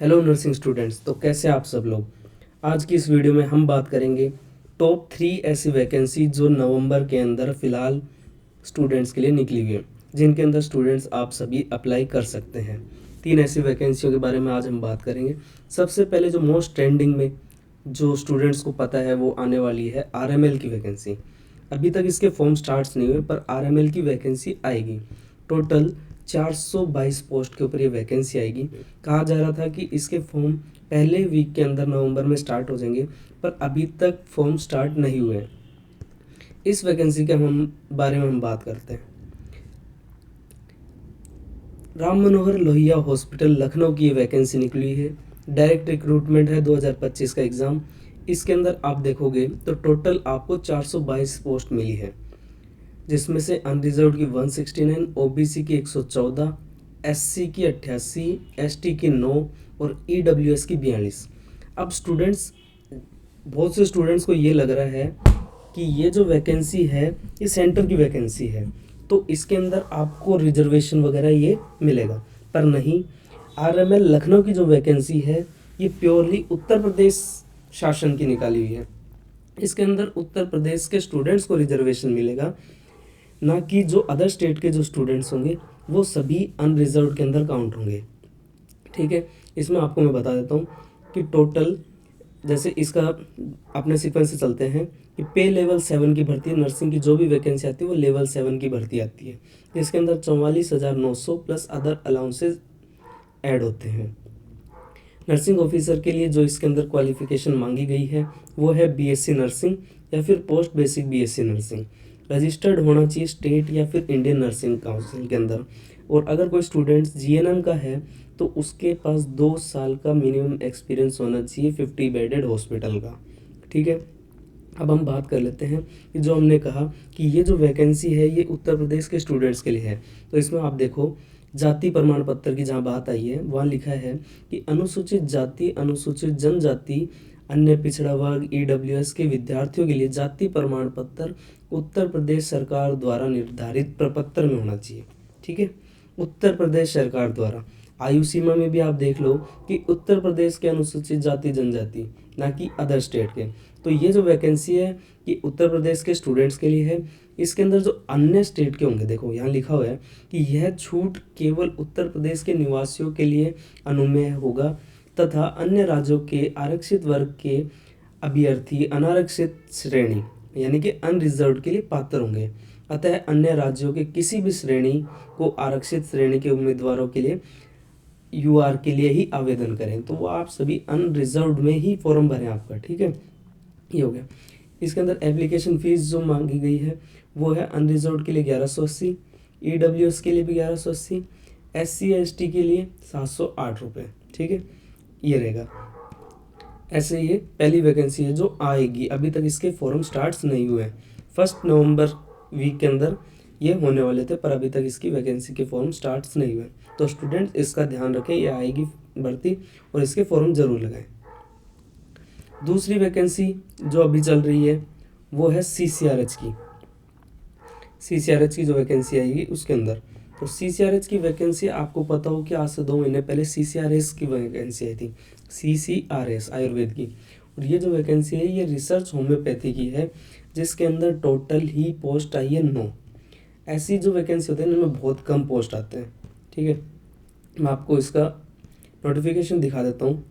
Hello nursing students, तो कैसे आप सब लोग। आज की इस वीडियो में हम बात करेंगे टॉप 3 ऐसी वैकेंसी जो नवंबर के अंदर फ़िलहाल स्टूडेंट्स के लिए निकली हुई है, जिनके अंदर स्टूडेंट्स आप सभी अप्लाई कर सकते हैं। 3 ऐसी वैकेंसियों के बारे में आज हम बात करेंगे। सबसे पहले जो मोस्ट ट्रेंडिंग में जो स्टूडेंट्स को पता है वो आने वाली है आरएमएल की वैकेंसी। अभी तक इसके फॉर्म स्टार्ट्स नहीं हुए पर आरएमएल की वैकेंसी आएगी। टोटल 422 पोस्ट के ऊपर ये वैकेंसी आएगी। कहा जा रहा था कि इसके फॉर्म पहले वीक के अंदर नवंबर में स्टार्ट हो जाएंगे, पर अभी तक फॉर्म स्टार्ट नहीं हुए हैं। इस वैकेंसी के बारे में हम बात करते हैं। राम मनोहर लोहिया हॉस्पिटल लखनऊ की ये वैकेंसी निकली है। डायरेक्ट रिक्रूटमेंट है, 2025 का एग्ज़ाम। इसके अंदर आप देखोगे तो टोटल आपको 422 पोस्ट मिली है, जिसमें से अनरिजर्व की 169, ओबीसी की 114, एससी की 88, एसटी की 9 और ईडब्ल्यूएस की 42। अब बहुत से स्टूडेंट्स को ये लग रहा है कि ये जो वैकेंसी है ये सेंटर की वैकेंसी है, तो इसके अंदर आपको रिजर्वेशन वगैरह ये मिलेगा, पर नहीं। आरएमएल लखनऊ की जो वैकेंसी है ये प्योरली उत्तर प्रदेश शासन की निकाली हुई है। इसके अंदर उत्तर प्रदेश के स्टूडेंट्स को रिजर्वेशन मिलेगा, ना कि जो अदर स्टेट के जो स्टूडेंट्स होंगे वो सभी अनरिजर्व के अंदर काउंट होंगे। ठीक है, इसमें आपको मैं बता देता हूँ कि टोटल जैसे इसका अपने सीक्वेंस से चलते हैं कि पे लेवल 7 की भर्ती, नर्सिंग की जो भी वैकेंसी आती है वो लेवल 7 की भर्ती आती है, जिसके अंदर 44,900 प्लस अदर अलाउंसेज ऐड होते हैं। नर्सिंग ऑफिसर के लिए जो इसके अंदर क्वालिफिकेशन मांगी गई है वो है बीएससी नर्सिंग या फिर post basic BSc nursing. Registered होना चाहिए स्टेट या फिर इंडियन नर्सिंग काउंसिल के अंदर। और अगर कोई स्टूडेंट्स जीएनएम का है तो उसके पास 2 साल का मिनिमम एक्सपीरियंस होना चाहिए 50 बेडेड हॉस्पिटल का। ठीक है, अब हम बात कर लेते हैं कि जो हमने कहा कि ये जो वैकेंसी है ये उत्तर प्रदेश के स्टूडेंट्स के लिए है। तो इसमें आप देखो जाति प्रमाण पत्र की जहाँ बात आई है वहाँ लिखा है कि अनुसूचित जाति, अनुसूचित जनजाति, अन्य पिछड़ा वर्ग, ईडब्ल्यूएस के विद्यार्थियों के लिए जाति प्रमाण पत्र उत्तर प्रदेश सरकार द्वारा निर्धारित प्रपत्र में होना चाहिए। ठीक है, उत्तर प्रदेश सरकार द्वारा। आयु सीमा में भी आप देख लो कि उत्तर प्रदेश के अनुसूचित जाति जनजाति, ना कि अदर स्टेट के। तो ये जो वैकेंसी है कि उत्तर प्रदेश के स्टूडेंट्स के लिए है। इसके अंदर जो अन्य स्टेट के होंगे, देखो यहाँ लिखा हुआ है कि यह छूट केवल उत्तर प्रदेश के निवासियों के लिए अनुमेय होगा तथा अन्य राज्यों के आरक्षित वर्ग के अभ्यर्थी अनारक्षित श्रेणी यानी कि अनरिजर्व्ड के लिए पात्र होंगे। अतः अन्य राज्यों के किसी भी श्रेणी को आरक्षित श्रेणी के उम्मीदवारों के लिए यूआर के लिए ही आवेदन करें। तो वो आप सभी अनरिजर्व्ड में ही फॉर्म भरें आपका। ठीक है, ये हो गया। इसके अंदर एप्लीकेशन फ़ीस जो मांगी गई है वो है अनरिजर्व्ड के लिए 1180, ईडब्ल्यूएस के लिए भी 1180, एससी एसटी के लिए 708 रुपये। ठीक है, ये रहेगा। ऐसे ये पहली वैकेंसी है जो आएगी। अभी तक इसके फॉर्म स्टार्ट्स नहीं हुए हैं। 1 नवंबर वीक के अंदर ये होने वाले थे, पर अभी तक इसकी वैकेंसी के फॉर्म स्टार्ट्स नहीं हुए। तो स्टूडेंट इसका ध्यान रखें, ये आएगी भर्ती और इसके फॉर्म ज़रूर लगाएं। दूसरी वैकेंसी जो अभी चल रही है वो है सीसीआरएच की। सीसीआरएच की जो वैकेंसी आएगी उसके अंदर, तो सीसीआरएच की वैकेंसी आपको पता हो कि आज से 2 महीने पहले सीसीआरएस की वैकेंसी आई थी, सीसीआरएस आयुर्वेद की। और ये जो वैकेंसी है ये रिसर्च होम्योपैथी की है, जिसके अंदर टोटल ही पोस्ट आई है 9। ऐसी जो वैकेंसी होती है इनमें बहुत कम पोस्ट आते हैं। ठीक है, मैं आपको इसका नोटिफिकेशन दिखा देता हूँ।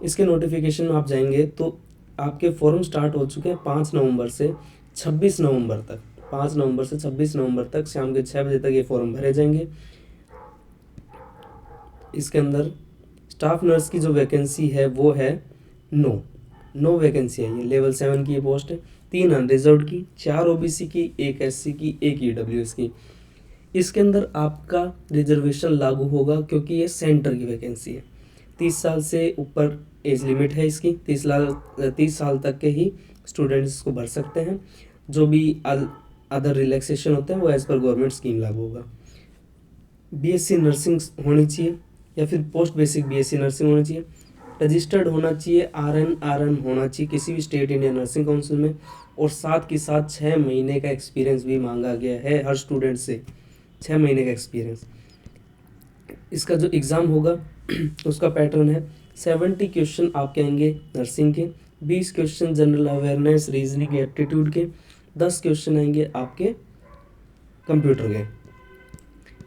इसके नोटिफिकेशन में आप जाएंगे तो आपके फॉर्म स्टार्ट हो चुके हैं 5 नवंबर से 26 नवंबर तक। 5 नवंबर से 26 नवंबर तक शाम के 6 बजे तक ये फॉर्म भरे जाएंगे। इसके अंदर स्टाफ नर्स की जो वैकेंसी है वो है 9 वैकेंसी है। ये लेवल 7 की ये पोस्ट है। 3 अनरिजर्व्ड की, 4 ओबीसी की, 1 एससी की, 1 ईडब्ल्यूएस की। इसके अंदर आपका रिजर्वेशन लागू होगा क्योंकि ये सेंटर की वैकेंसी है। 30 साल से ऊपर एज लिमिट है इसकी। 30 साल तक के ही स्टूडेंट्स इसको भर सकते हैं। जो भी अदर रिलैक्सेशन होते हैं वो एज पर गवर्नमेंट स्कीम लागू होगा। बीएससी नर्सिंग होनी चाहिए या फिर पोस्ट बेसिक बीएससी नर्सिंग होनी चाहिए। रजिस्टर्ड होना चाहिए, आरएन होना चाहिए किसी भी स्टेट इंडियन नर्सिंग काउंसिल में। और साथ के साथ 6 महीने का एक्सपीरियंस भी मांगा गया है हर स्टूडेंट से, 6 महीने का एक्सपीरियंस। इसका जो एग्ज़ाम होगा उसका पैटर्न है 70 क्वेश्चन आपके आएंगे नर्सिंग के, 20 question general awareness reasoning aptitude के, 10 क्वेश्चन आएंगे आपके कंप्यूटर के।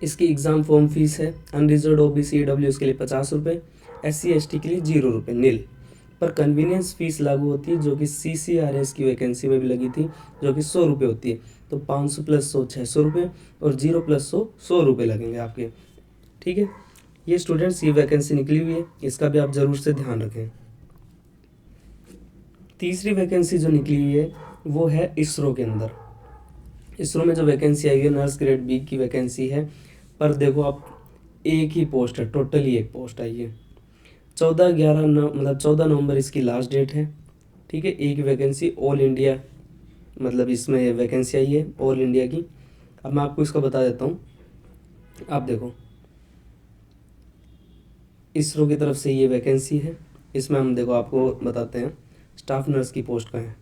इसकी एग्ज़ाम फॉर्म फीस है अनरिजर्व ओबीसी ईडब्ल्यू के लिए 50 रुपये, SC ST के लिए 0 रुपये नील, पर कन्वीनियंस फीस लागू होती है जो कि CCRS की वैकेंसी में भी लगी थी, जो कि 100 रुपये होती है। तो 500 + 100 600 रुपये और 0 + 100 100 रुपये लगेंगे आपके। ठीक है, ये स्टूडेंट्स ये वैकेंसी निकली हुई है, इसका भी आप ज़रूर से ध्यान रखें। तीसरी वैकेंसी जो निकली हुई है वो है इसरो के अंदर। इसरो में जो वैकेंसी आई है नर्स ग्रेड बी की वैकेंसी है, पर देखो आप एक ही पोस्ट है, टोटली एक पोस्ट आई है। 14 नवंबर इसकी लास्ट डेट है। ठीक है, एक वैकेंसी ऑल इंडिया मतलब इसमें वैकेंसी आई है ऑल इंडिया की। अब मैं आपको इसका बता देता हूँ। आप देखो इसरो की तरफ से ये वैकेंसी है, इसमें हम देखो आपको बताते हैं स्टाफ नर्स की पोस्ट का है।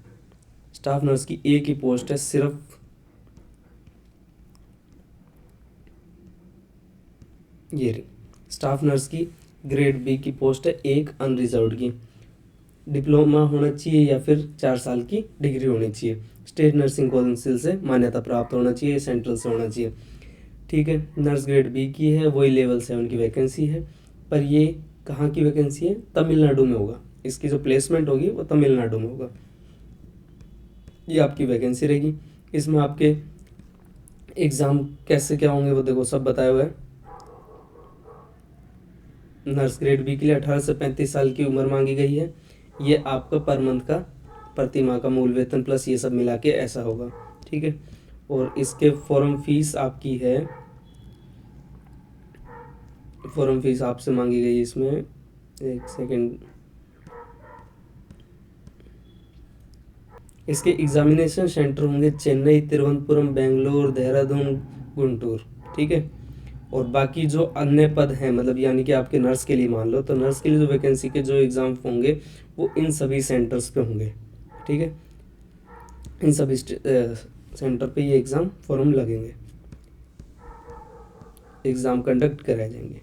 स्टाफ नर्स की एक ही पोस्ट है, सिर्फ ये रही स्टाफ नर्स की ग्रेड बी की पोस्ट है, एक अनरिजर्व्ड की। डिप्लोमा होना चाहिए या फिर 4 साल की डिग्री होनी चाहिए, स्टेट नर्सिंग काउंसिल से मान्यता प्राप्त होना चाहिए, सेंट्रल से होना चाहिए। ठीक है, नर्स ग्रेड बी की है, वही लेवल 7 की वैकेंसी है, पर ये कहाँ की वैकेंसी है? तमिलनाडु में होगा। इसकी जो प्लेसमेंट होगी वो तमिलनाडु में होगा। ये आपकी वैकेंसी रहेगी। इसमें आपके एग्ज़ाम कैसे क्या होंगे वो देखो सब बताया हुआ है। नर्स ग्रेड बी के लिए 18 से 35 साल की उम्र मांगी गई है। ये आपका पर मंथ का प्रति माह का मूल वेतन प्लस ये सब मिला के ऐसा होगा। ठीक है, और इसके फॉर्म फीस आपकी है, फॉर्म फीस आपसे मांगी गई इसमें, एक सेकेंड, इसके एग्जामिनेशन सेंटर होंगे चेन्नई, तिरुवनंतपुरम, बेंगलोर, देहरादून, गुंटूर। ठीक है, और बाकी जो अन्य पद हैं मतलब यानी कि आपके नर्स के लिए मान लो, तो नर्स के लिए जो वैकेंसी के जो एग्ज़ाम होंगे वो इन सभी सेंटर्स पे होंगे। ठीक है, इन सभी सेंटर पे ये एग्ज़ाम फॉर्म लगेंगे, एग्ज़ाम कंडक्ट कराए जाएंगे।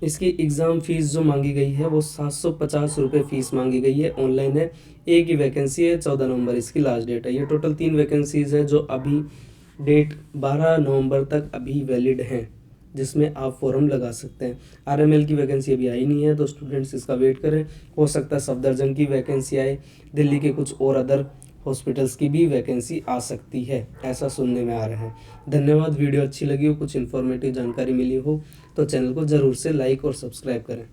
इसकी एग्ज़ाम फ़ीस जो मांगी गई है वो 750 रुपये फ़ीस मांगी गई है, ऑनलाइन है। एक ही वैकेंसी है, 14 नवंबर इसकी लास्ट डेट है। ये टोटल 3 वैकेंसीज़ हैं जो अभी डेट 12 नवंबर तक अभी वैलिड हैं, जिसमें आप फॉर्म लगा सकते हैं। RML की वैकेंसी अभी आई नहीं है, तो स्टूडेंट्स इसका वेट करें। हो सकता है सफदरजंग की वैकेंसी आए, दिल्ली के कुछ और अदर हॉस्पिटल्स की भी वैकेंसी आ सकती है, ऐसा सुनने में आ रहा है। धन्यवाद। वीडियो अच्छी लगी हो, कुछ इन्फॉर्मेटिव जानकारी मिली हो तो चैनल को ज़रूर से लाइक और सब्सक्राइब करें।